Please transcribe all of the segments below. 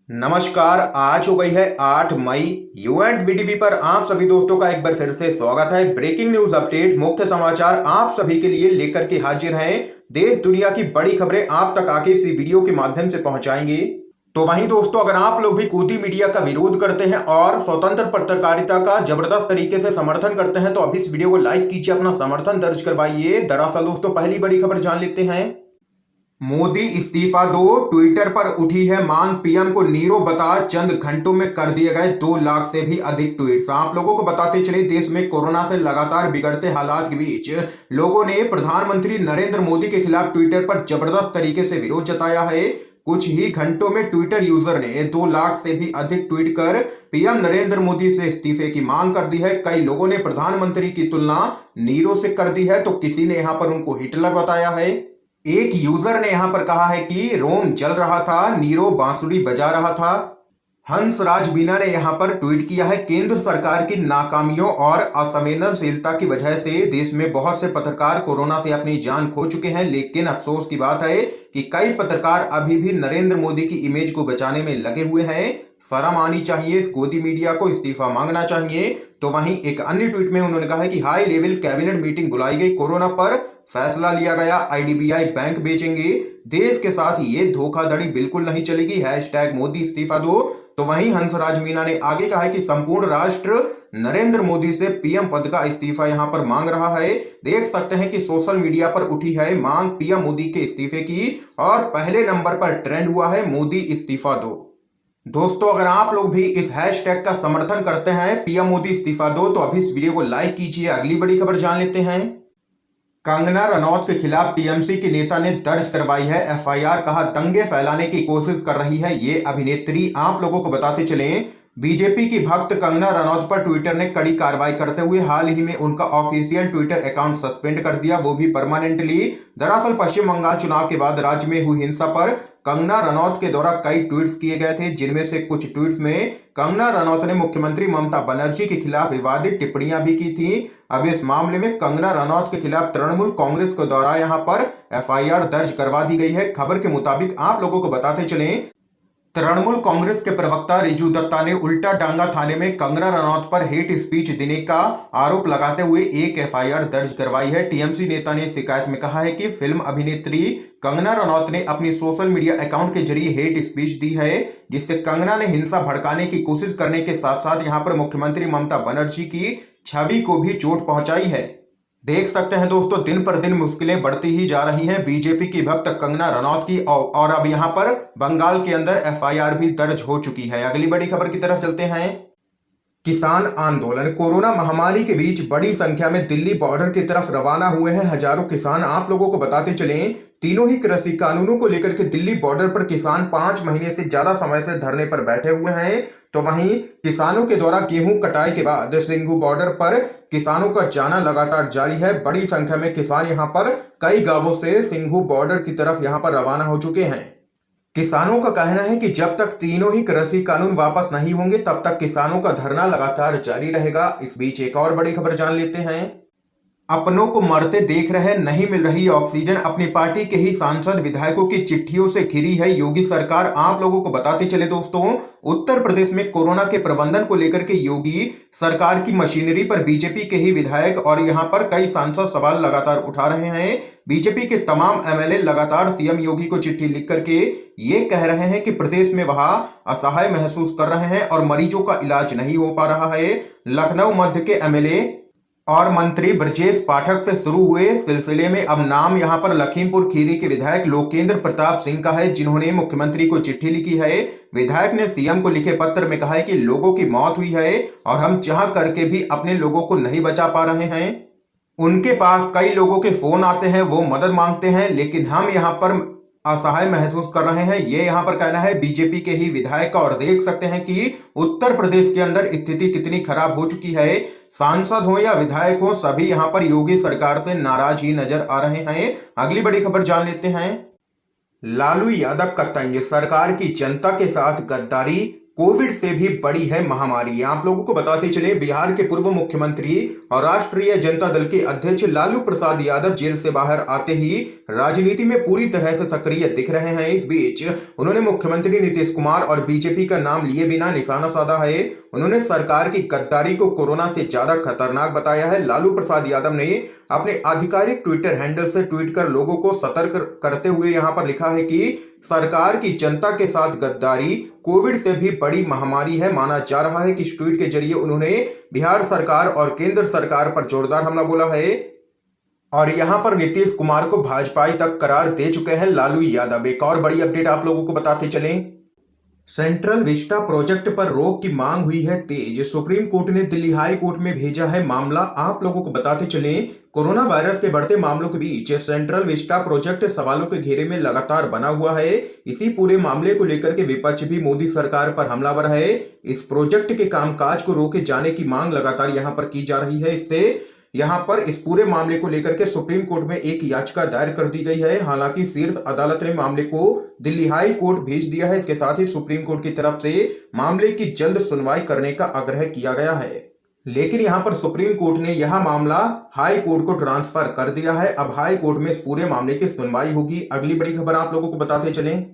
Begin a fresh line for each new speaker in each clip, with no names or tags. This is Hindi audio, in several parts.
नमस्कार। आज हो गई है 8 मई। यू एंड वीडीवी पर आप सभी दोस्तों का एक बार फिर से स्वागत है। ब्रेकिंग न्यूज अपडेट, मुख्य समाचार आप सभी के लिए लेकर के हाजिर हैं। देश दुनिया की बड़ी खबरें आप तक आके इसी वीडियो के माध्यम से पहुंचाएंगे। तो वहीं दोस्तों, अगर आप लोग भी गोदी मीडिया का विरोध करते हैं और स्वतंत्र पत्रकारिता का जबरदस्त तरीके से समर्थन करते हैं तो अभी इस वीडियो को लाइक कीजिए, अपना समर्थन दर्ज करवाइए। दरअसल दोस्तों, पहली बड़ी खबर जान लेते हैं। मोदी इस्तीफा दो, ट्विटर पर उठी है मांग। पीएम को नीरो बता चंद घंटों में कर दिए गए 2 लाख से भी अधिक ट्वीट्स। आप लोगों को बताते चले, देश में कोरोना से लगातार बिगड़ते हालात के बीच लोगों ने प्रधानमंत्री नरेंद्र मोदी के खिलाफ ट्विटर पर जबरदस्त तरीके से विरोध जताया है। कुछ ही घंटों में ट्विटर यूजर ने 2 लाख से भी अधिक ट्वीट कर पीएम नरेंद्र मोदी से इस्तीफे की मांग कर दी है। कई लोगों ने प्रधानमंत्री की तुलना नीरो से कर दी है, तो किसी ने यहां पर उनको हिटलर बताया है। एक यूजर ने यहां पर कहा है कि रोम जल रहा था, नीरो बांसुरी बजा रहा था। हंसराज मीना ने यहां पर ट्वीट किया है, केंद्र सरकार की नाकामियों और असंवेदनशीलता की वजह से देश में बहुत से पत्रकार कोरोना से अपनी जान खो चुके हैं। लेकिन अफसोस की बात है कि कई पत्रकार अभी भी नरेंद्र मोदी की इमेज को बचाने में लगे हुए हैं। शर्म आनी चाहिए, इस गोदी मीडिया को इस्तीफा मांगना चाहिए। तो वहीं एक अन्य ट्वीट में उन्होंने कहा है कि हाई लेवल कैबिनेट मीटिंग बुलाई गई, कोरोना पर फैसला लिया गया, आईडीबीआई बैंक बेचेंगे, देश के साथ ये धोखाधड़ी बिल्कुल नहीं चलेगी, हैशटैग मोदी इस्तीफा दो। तो वहीं हंसराज मीना ने आगे कहा है कि संपूर्ण राष्ट्र नरेंद्र मोदी से पीएम पद का इस्तीफा यहां पर मांग रहा है। देख सकते हैं कि सोशल मीडिया पर उठी है मांग पीएम मोदी के इस्तीफे की और पहले नंबर पर ट्रेंड हुआ है मोदी इस्तीफा दो। दोस्तों, अगर आप लोग भी इस हैशटैग का समर्थन करते हैं पीएम मोदी इस्तीफा दो, तो अभी इस वीडियो को लाइक कीजिए। अगली बड़ी खबर जान लेते हैं। कंगना रनौत के खिलाफ टीएमसी के नेता ने दर्ज करवाई है एफआईआर। कहा दंगे फैलाने की कोशिश कर रही है ये अभिनेत्री। आप लोगों को बताते चलें, बीजेपी की भक्त कंगना रनौत पर ट्विटर ने कड़ी कार्रवाई करते हुए हाल ही में उनका ऑफिशियल ट्विटर अकाउंट सस्पेंड कर दिया, वो भी परमानेंटली। दरअसल पश्चिम बंगाल चुनाव के बाद राज्य में हुई हिंसा पर कंगना रनौत के द्वारा कई ट्वीट्स किए गए थे, जिनमें से कुछ ट्वीट्स में कंगना रनौत ने मुख्यमंत्री ममता बनर्जी के खिलाफ विवादित टिप्पणियां भी की थी। अब इस मामले में कंगना रनौत के खिलाफ तृणमूल कांग्रेस के द्वारा यहां पर एफआईआर दर्ज करवा दी गई है। खबर के मुताबिक आप लोगों को बताते चलें, तृणमूल कांग्रेस के प्रवक्ता रिजू दत्ता ने उल्टा डांगा थाने में कंगना रनौत पर हेट स्पीच देने का आरोप लगाते हुए एक एफआईआर दर्ज करवाई है। टीएमसी नेता ने शिकायत में कहा है कि फिल्म अभिनेत्री कंगना रनौत ने अपनी सोशल मीडिया अकाउंट के जरिए हेट स्पीच दी है, जिससे कंगना ने हिंसा भड़काने की कोशिश करने के साथ साथ यहां पर मुख्यमंत्री ममता बनर्जी की छवि को भी चोट पहुंचाई है। देख सकते हैं दोस्तों, दिन पर दिन मुश्किलें बढ़ती ही जा रही हैं बीजेपी की भक्त कंगना रनौत की, और अब यहां पर बंगाल के अंदर एफआईआर भी दर्ज हो चुकी है। अगली बड़ी खबर की तरफ चलते हैं। किसान आंदोलन, कोरोना महामारी के बीच बड़ी संख्या में दिल्ली बॉर्डर की तरफ रवाना हुए हैं हजारों किसान। आप लोगों को बताते चलें, तीनों ही कृषि कानूनों को लेकर के दिल्ली बॉर्डर पर किसान 5 महीने से ज्यादा समय से धरने पर बैठे हुए हैं। तो वहीं किसानों के द्वारा गेहूं कटाई के बाद सिंघू बॉर्डर पर किसानों का जाना लगातार जारी है। बड़ी संख्या में किसान यहां पर कई गांवों से सिंघू बॉर्डर की तरफ यहां पर रवाना हो चुके हैं। किसानों का कहना है कि जब तक तीनों ही कृषि कानून वापस नहीं होंगे तब तक किसानों का धरना लगातार जारी रहेगा। इस बीच एक और बड़ी खबर जान लेते हैं। अपनों को मरते देख रहे, नहीं मिल रही ऑक्सीजन, अपनी पार्टी के ही सांसद विधायकों की चिट्ठियों से घिरी है योगी सरकार। आप लोगों को बताते चले दोस्तों, उत्तर प्रदेश में कोरोना के प्रबंधन को लेकर के योगी सरकार की मशीनरी पर बीजेपी के ही विधायक और यहां पर कई सांसद सवाल लगातार उठा रहे हैं। बीजेपी के तमाम एमएलए लगातार सीएम योगी को चिट्ठी लिख करके ये कह रहे हैं कि प्रदेश में वह असहाय महसूस कर रहे हैं और मरीजों का इलाज नहीं हो पा रहा है। लखनऊ मध्य के एमएलए और मंत्री ब्रजेश पाठक से शुरू हुए सिलसिले में अब नाम यहां पर लखीमपुर खीरी के विधायक लोकेंद्र प्रताप सिंह का है, जिन्होंने मुख्यमंत्री को चिट्ठी लिखी है। विधायक ने सीएम को लिखे पत्र में कहा है कि लोगों की मौत हुई है और हम चाह करके भी अपने लोगों को नहीं बचा पा रहे हैं। उनके पास कई लोगों के फोन आते हैं, वो मदद मांगते हैं, लेकिन हम यहाँ पर असहाय महसूस कर रहे हैं। ये यहाँ पर कहना है बीजेपी के ही विधायक का। और देख सकते हैं कि उत्तर प्रदेश के अंदर स्थिति कितनी खराब हो चुकी है। सांसद हो या विधायक हो, सभी यहां पर योगी सरकार से नाराज ही नजर आ रहे हैं। अगली बड़ी खबर जान लेते हैं। लालू यादव का तंज, सरकार की जनता के साथ गद्दारी, कोविड से भी बड़ी है महामारी। आप लोगों को बताते चले, बिहार के पूर्व मुख्यमंत्री और राष्ट्रीय जनता दल के अध्यक्ष लालू प्रसाद यादव जेल से बाहर आते ही राजनीति में पूरी तरह से सक्रिय दिख रहे हैं। इस बीच उन्होंने मुख्यमंत्री नीतीश कुमार और बीजेपी का नाम लिए बिना निशाना साधा है। उन्होंने सरकार की गद्दारी को कोरोना से ज्यादा खतरनाक बताया है। लालू प्रसाद यादव ने अपने आधिकारिक ट्विटर हैंडल से ट्वीट कर लोगों को सतर्क करते हुए यहां पर लिखा है कि सरकार की जनता के साथ गद्दारी कोविड से भी बड़ी महामारी है। माना जा रहा है कि इस ट्वीट के जरिए उन्होंने बिहार सरकार और केंद्र सरकार पर जोरदार हमला बोला है और यहां पर नीतीश कुमार को भाजपाई तक करार दे चुके हैं लालू यादव। एक और बड़ी अपडेट आप लोगों को बताते चलें, सेंट्रल विस्टा प्रोजेक्ट पर रोक की मांग हुई है तेज। सुप्रीम कोर्ट ने दिल्ली हाई कोर्ट में भेजा है मामला। आप लोगों को बताते चलें, कोरोना वायरस के बढ़ते मामलों के बीच सेंट्रल विस्टा प्रोजेक्ट सवालों के घेरे में लगातार बना हुआ है। इसी पूरे मामले को लेकर के विपक्ष भी मोदी सरकार पर हमलावर है। इस प्रोजेक्ट के कामकाज को रोके जाने की मांग लगातार यहां पर की जा रही है। इससे यहां पर इस पूरे मामले को लेकर के सुप्रीम कोर्ट में एक याचिका दायर कर दी गई है। हालांकि शीर्ष अदालत ने मामले को दिल्ली हाई कोर्ट भेज दिया है। इसके साथ ही सुप्रीम कोर्ट की तरफ से मामले की जल्द सुनवाई करने का आग्रह किया गया है, लेकिन यहां पर सुप्रीम कोर्ट ने यह मामला हाई कोर्ट को ट्रांसफर कर दिया है। अब हाई कोर्ट में इस पूरे मामले की सुनवाई होगी। अगली बड़ी खबर आप लोगों को बताते चलें,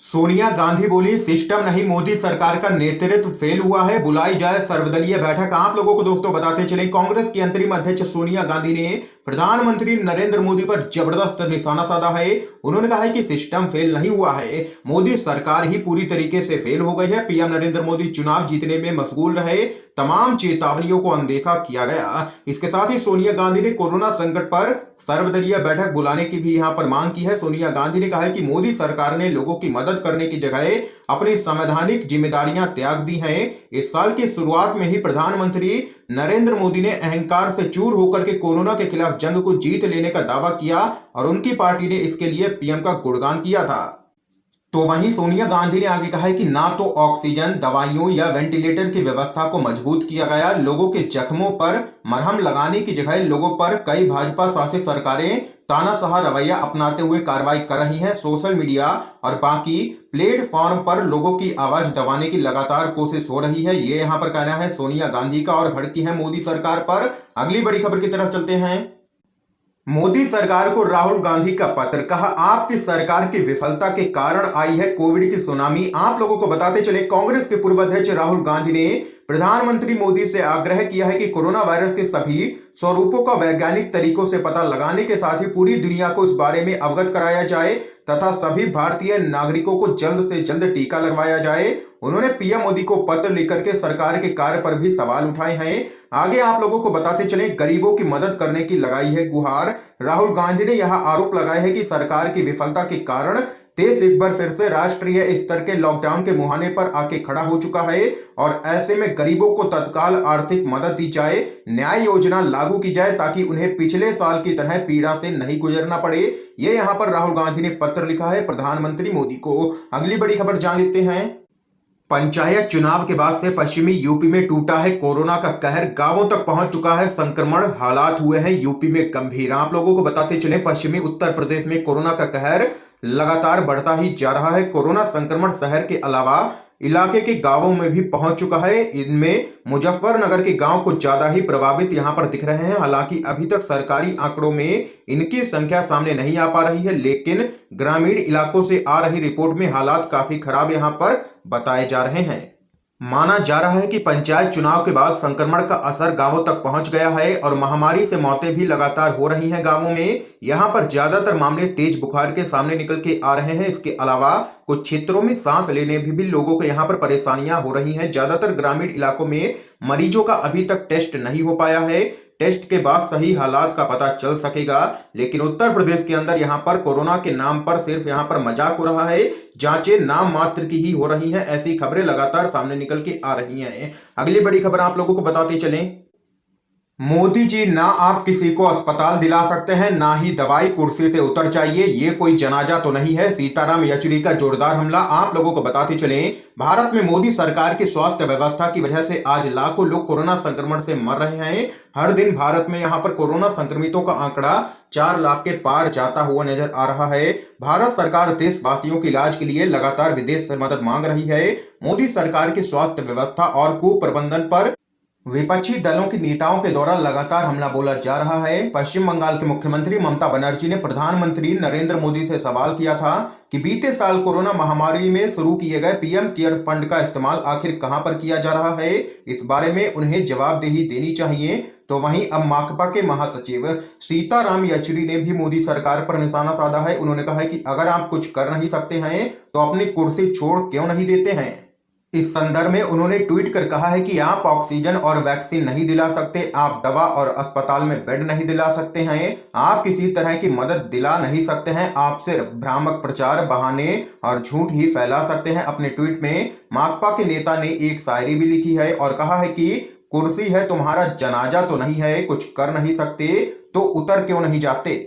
सोनिया गांधी बोली सिस्टम नहीं, मोदी सरकार का नेतृत्व फेल हुआ है, बुलाई जाए सर्वदलीय बैठक। आप लोगों को दोस्तों बताते चलें, कांग्रेस की अंतरिम अध्यक्ष सोनिया गांधी ने प्रधानमंत्री नरेंद्र मोदी पर जबरदस्त निशाना साधा है। उन्होंने कहा है कि सिस्टम फेल नहीं हुआ है, मोदी सरकार ही पूरी तरीके से फेल हो गई है। पीएम नरेंद्र मोदी चुनाव जीतने में मशगूल रहे, तमाम चेतावनियों को अनदेखा किया गया। इसके साथ ही सोनिया गांधी ने कोरोना संकट पर सर्वदलीय बैठक बुलाने की भी यहां पर मांग की है। सोनिया गांधी ने कहा है कि मोदी सरकार ने लोगों की मदद करने की जगह अपनी संवैधानिक जिम्मेदारियां त्याग दी हैं। इस साल की शुरुआत में ही प्रधानमंत्री नरेंद्र मोदी ने अहंकार से चूर होकर के कोरोना के खिलाफ जंग को जीत लेने का दावा किया और उनकी पार्टी ने इसके लिए पीएम का गुणगान किया था। तो वहीं सोनिया गांधी ने आगे कहा है कि ना तो ऑक्सीजन, दवाइयों या वेंटिलेटर की व्यवस्था को मजबूत किया गया, लोगों के जख्मों पर मरहम लगाने की जगह लोगों पर कई भाजपा शासित सरकारें तानाशाह रवैया अपनाते हुए कार्रवाई कर रही हैं। सोशल मीडिया और बाकी प्लेटफॉर्म पर लोगों की आवाज दबाने की लगातार कोशिश हो रही है, ये यहां पर कहना है सोनिया गांधी का और भड़की है मोदी सरकार पर। अगली बड़ी खबर की तरफ चलते हैं, मोदी सरकार को राहुल गांधी का पत्र, कहा आपकी सरकार की विफलता के कारण आई है कोविड की सुनामी। आप लोगों को बताते चले, कांग्रेस के पूर्व अध्यक्ष राहुल गांधी ने प्रधानमंत्री मोदी से आग्रह किया है कि कोरोना वायरस के सभी स्वरूपों का वैज्ञानिक तरीकों से पता लगाने के साथ ही पूरी दुनिया को इस बारे में अवगत कराया जाए तथा सभी भारतीय नागरिकों को जल्द से जल्द टीका लगवाया जाए। उन्होंने पीएम मोदी को पत्र लिखकर के सरकार के कार्य पर भी सवाल उठाए हैं। आगे आप लोगों को बताते चले, गरीबों की मदद करने की लगाई है गुहार। राहुल गांधी ने यह आरोप लगाया है कि सरकार की विफलता के कारण देश एक बार फिर से राष्ट्रीय स्तर के लॉकडाउन के मुहाने पर आके खड़ा हो चुका है और ऐसे में गरीबों को तत्काल आर्थिक मदद दी जाए, न्याय योजना लागू की जाए ताकि उन्हें पिछले साल की तरह पीड़ा से नहीं गुजरना पड़े। ये यहां पर राहुल गांधी ने पत्र लिखा है प्रधानमंत्री मोदी को। अगली बड़ी खबर जान लेते हैं, पंचायत चुनाव के बाद से पश्चिमी यूपी में टूटा है कोरोना का कहर, गांवों तक पहुंच चुका है संक्रमण, हालात हुए हैं यूपी में गंभीर। आप लोगों को बताते चले, पश्चिमी उत्तर प्रदेश में कोरोना का कहर लगातार बढ़ता ही जा रहा है। कोरोना संक्रमण शहर के अलावा इलाके के गांवों में भी पहुंच चुका है। इनमें मुजफ्फरनगर के गांव कुछ ज्यादा ही प्रभावित यहां पर दिख रहे हैं। हालांकि अभी तक सरकारी आंकड़ों में इनकी संख्या सामने नहीं आ पा रही है, लेकिन ग्रामीण इलाकों से आ रही रिपोर्ट में हालात काफी खराब यहां पर बताए जा रहे हैं। माना जा रहा है कि पंचायत चुनाव के बाद संक्रमण का असर गांवों तक पहुंच गया है और महामारी से मौतें भी लगातार हो रही हैं गांवों में। यहां पर ज्यादातर मामले तेज बुखार के सामने निकल के आ रहे हैं। इसके अलावा कुछ क्षेत्रों में सांस लेने में भी लोगों को यहां पर परेशानियां हो रही हैं। ज्यादातर ग्रामीण इलाकों में मरीजों का अभी तक टेस्ट नहीं हो पाया है। टेस्ट के बाद सही हालात का पता चल सकेगा, लेकिन उत्तर प्रदेश के अंदर यहां पर कोरोना के नाम पर सिर्फ यहां पर मजाक हो रहा है, जांचें नाम मात्र की ही हो रही हैं। ऐसी खबरें लगातार सामने निकल के आ रही हैं। अगली बड़ी खबर आप लोगों को बताते चलें, मोदी जी, ना आप किसी को अस्पताल दिला सकते हैं, ना ही दवाई कुर्सी से उतर जाइए। ये कोई जनाजा तो नहीं है। सीताराम येचुरी का जोरदार हमला। आप लोगों को बताते चलें, भारत में मोदी सरकार की स्वास्थ्य व्यवस्था की वजह से आज लाखों लोग कोरोना संक्रमण से मर रहे हैं। हर दिन भारत में यहाँ पर कोरोना संक्रमितों का आंकड़ा 4 लाख के पार जाता हुआ नजर आ रहा है। भारत सरकार देशवासियों के इलाज के लिए लगातार विदेश से मदद मांग रही है। मोदी सरकार की स्वास्थ्य व्यवस्था और कुप्रबंधन पर विपक्षी दलों के नेताओं के द्वारा लगातार हमला बोला जा रहा है। पश्चिम बंगाल की मुख्यमंत्री ममता बनर्जी ने प्रधानमंत्री नरेंद्र मोदी से सवाल किया था कि बीते साल कोरोना महामारी में शुरू किए गए पीएम केयर्स फंड का इस्तेमाल आखिर कहां पर किया जा रहा है। इस बारे में उन्हें जवाबदेही देनी चाहिए। तो वहीं अब माकपा के महासचिव सीताराम येचुरी ने भी मोदी सरकार पर निशाना साधा है। उन्होंने कहा है कि अगर आप कुछ कर नहीं सकते हैं तो अपनी कुर्सी छोड़ क्यों नहीं देते हैं। इस संदर्भ में उन्होंने ट्वीट कर कहा है कि आप ऑक्सीजन और वैक्सीन नहीं दिला सकते, आप दवा और अस्पताल में बेड नहीं दिला सकते हैं, आप किसी तरह की मदद दिला नहीं सकते हैं, आप सिर्फ भ्रामक प्रचार, बहाने और झूठ ही फैला सकते हैं। अपने ट्वीट में माकपा के नेता ने एक शायरी भी लिखी है और कहा है कि कुर्सी है तुम्हारा जनाजा तो नहीं है, कुछ कर नहीं सकते तो उतर क्यों नहीं जाते।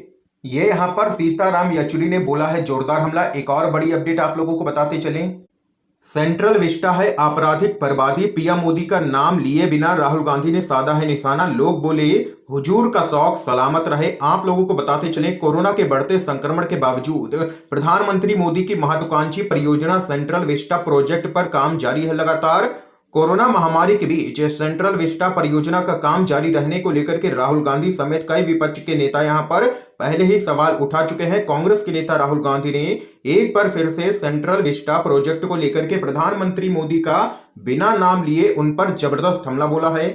ये यहाँ पर सीताराम येचुरी ने बोला है जोरदार हमला। एक और बड़ी अपडेट आप लोगों को बताते चलें, सेंट्रल विस्टा है आपराधिक बर्बादी, पीएम मोदी का नाम लिए बिना राहुल गांधी ने साधा है निशाना। लोग बोले हुजूर का शौक सलामत रहे। आप लोगों को बताते चले, कोरोना के बढ़ते संक्रमण के बावजूद प्रधानमंत्री मोदी की महत्वाकांक्षी परियोजना सेंट्रल विस्टा प्रोजेक्ट पर काम जारी है। लगातार कोरोना महामारी के बीच सेंट्रल विस्टा परियोजना का काम जारी रहने को लेकर के राहुल गांधी समेत कई विपक्ष के नेता यहां पर पहले ही सवाल उठा चुके हैं। कांग्रेस के नेता राहुल गांधी ने एक बार फिर से सेंट्रल विस्टा प्रोजेक्ट को लेकर के प्रधानमंत्री मोदी का बिना नाम लिए उन पर जबरदस्त हमला बोला है।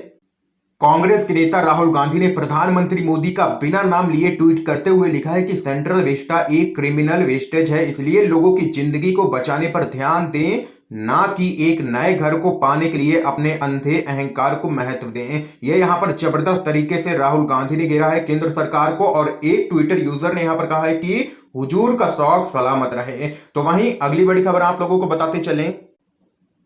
कांग्रेस के नेता राहुल गांधी ने प्रधानमंत्री मोदी का बिना नाम लिए ट्वीट करते हुए लिखा है कि सेंट्रल विस्टा एक क्रिमिनल वेस्टेज है, इसलिए लोगों की जिंदगी को बचाने पर ध्यान दें, ना कि एक नए घर को पाने के लिए अपने अंधे अहंकार को महत्व दें। ये यहाँ पर जबरदस्त तरीके से राहुल गांधी ने घेरा है केंद्र सरकार को। और एक ट्विटर यूजर ने यहाँ पर कहा है कि हुजूर का शौक सलामत रहे। तो वहीं अगली बड़ी खबर आप लोगों को बताते चलें,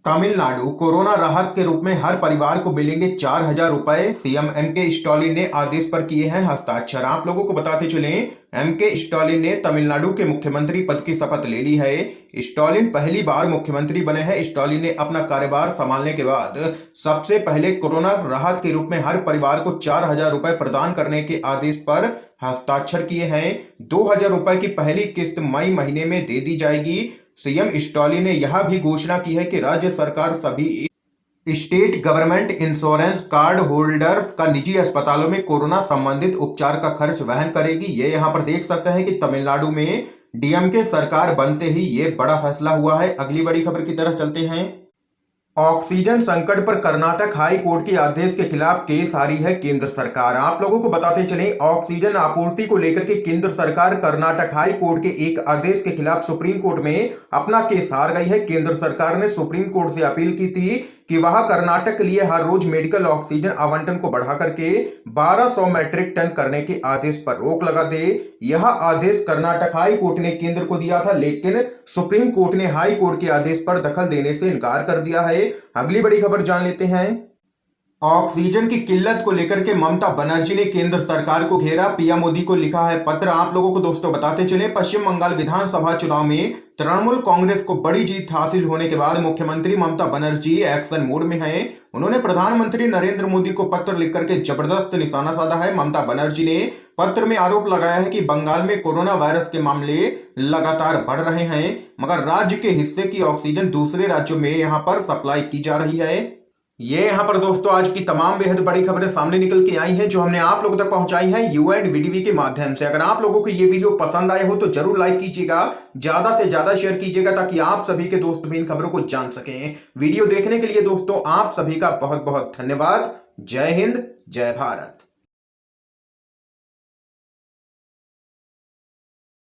तमिलनाडु कोरोना राहत के रूप में हर परिवार को मिलेंगे 4,000 रुपए। सीएम एमके स्टालिन ने आदेश पर किए हैं हस्ताक्षर। आप लोगों को बताते चलें, एमके स्टालिन ने तमिलनाडु के मुख्यमंत्री पद की शपथ ले ली है। स्टालिन पहली बार मुख्यमंत्री बने हैं। स्टालिन ने अपना कार्यभार संभालने के बाद सबसे पहले कोरोना राहत के रूप में हर परिवार को 4,000 रुपए प्रदान करने के आदेश पर हस्ताक्षर किए हैं। 2,000 रुपए की पहली किस्त मई महीने में दे दी जाएगी। सीएम स्टालिन ने यह भी घोषणा की है कि राज्य सरकार सभी state government insurance card holders का निजी अस्पतालों में कोरोना संबंधित उपचार का खर्च वहन करेगी। ये यहाँ पर देख सकते हैं कि तमिलनाडु में डीएमके सरकार बनते ही ये बड़ा फैसला हुआ है। अगली बड़ी खबर की तरफ चलते हैं, ऑक्सीजन संकट पर कर्नाटक हाई कोर्ट के आदेश के खिलाफ केस हारी है केंद्र सरकार। आप लोगों को बताते चलें, ऑक्सीजन आपूर्ति को लेकर के केंद्र सरकार कर्नाटक हाई कोर्ट के एक आदेश के खिलाफ सुप्रीम कोर्ट में अपना केस हार गई है। केंद्र सरकार ने सुप्रीम कोर्ट से अपील की थी कि वह कर्नाटक के लिए हर रोज मेडिकल ऑक्सीजन आवंटन को बढ़ा करके 1200 मैट्रिक टन करने के आदेश पर रोक लगा दे। यह आदेश कर्नाटक हाई कोर्ट ने केंद्र को दिया था, लेकिन सुप्रीम कोर्ट ने हाई कोर्ट के आदेश पर दखल देने से इनकार कर दिया है। अगली बड़ी खबर जान लेते हैं, ऑक्सीजन की किल्लत को लेकर के ममता बनर्जी ने केंद्र सरकार को घेरा। पीएम मोदी को लिखा है पत्र। आप लोगों को दोस्तों बताते चले, पश्चिम बंगाल विधानसभा चुनाव में तृणमूल कांग्रेस को बड़ी जीत हासिल होने के बाद मुख्यमंत्री ममता बनर्जी एक्शन मोड में हैं। उन्होंने प्रधानमंत्री नरेंद्र मोदी को पत्र लिखकर के जबरदस्त निशाना साधा है। ममता बनर्जी ने पत्र में आरोप लगाया है कि बंगाल में कोरोना वायरस के मामले लगातार बढ़ रहे हैं, मगर राज्य के हिस्से की ऑक्सीजन दूसरे राज्यों में यहां पर सप्लाई की जा रही है। ये यहाँ पर दोस्तों आज की तमाम बेहद बड़ी खबरें सामने निकल के आई हैं जो हमने आप लोगों तक पहुंचाई हैं UNVDV के माध्यम से। अगर आप लोगों को ये वीडियो पसंद आए हो तो जरूर लाइक कीजिएगा, ज्यादा से ज्यादा शेयर कीजिएगा ताकि आप सभी के दोस्त भी इन खबरों को जान सकें। वीडियो देखने के लिए दोस्तों आप सभी का बहुत बहुत धन्यवाद। जय हिंद, जय भारत।